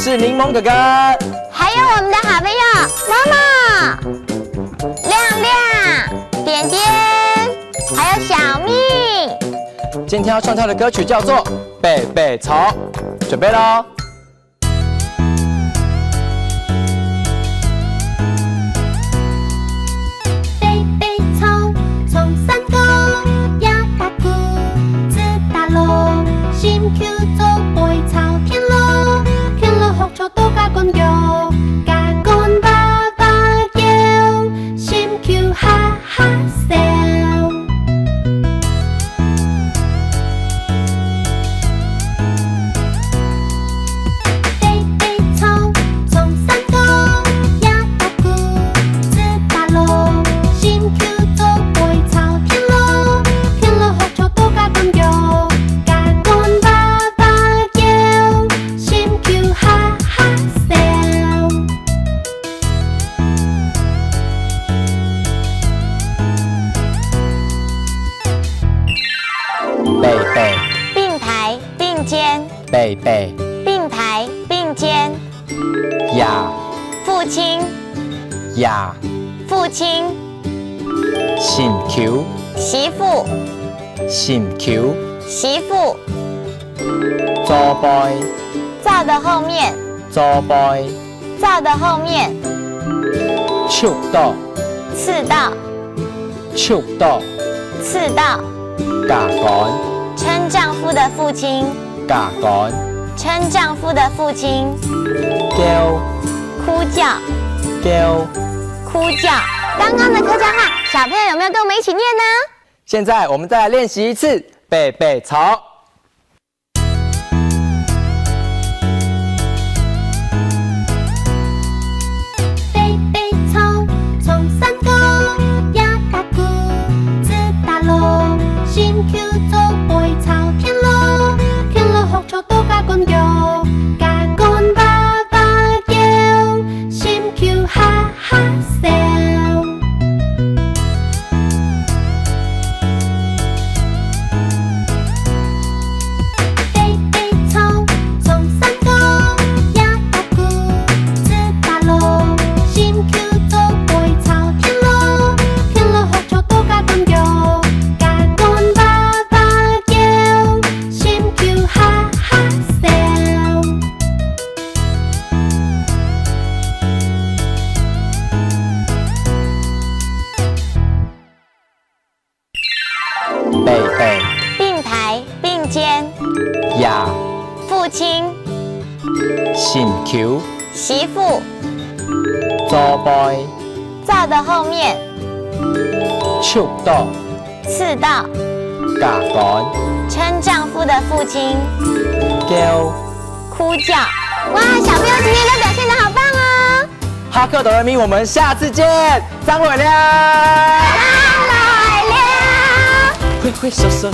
是柠檬哥哥，还有我们的好朋友妈妈、亮亮、点点，还有小蜜。今天要唱跳的歌曲叫做《贝贝草》，准备喽！贝贝草，从山高呀大谷子大路，心口做贝草天路，天路福草多加滚摇，加滚爸爸叫，心口哈哈笑。贝贝并排并肩，贝贝并排并肩。呀父亲，呀，父亲。心口媳妇，心口，媳妇。做杯灶的后面，做杯，灶的后面。手刀刺刀，手刀，刺刀。架杆称丈夫的父亲，架杆，称丈夫的父亲。叫哭叫，叫。哭叫。刚刚的客家话，小朋友有没有跟我们一起念呢？现在我们再来练习一次贝贝草。贝贝草，从山高呀大谷子大路，心口做贝草天路，天路福草多加滚摇，加滚爸爸叫，心口哈哈笑。贝贝草，从山高呀大谷子大路，心口做贝草天路，天路福草多加滚摇，加滚爸爸叫，心口哈哈笑。贝贝并排并肩。呀，父亲，心口，媳妇。做杯灶的后面，手刀刺刀。架杆，称丈夫的父亲。叫哭叫。哇，小朋友今天都表现得好棒哦！哈克哆来咪，我们下次见，张伟亮，来了。挥挥手手。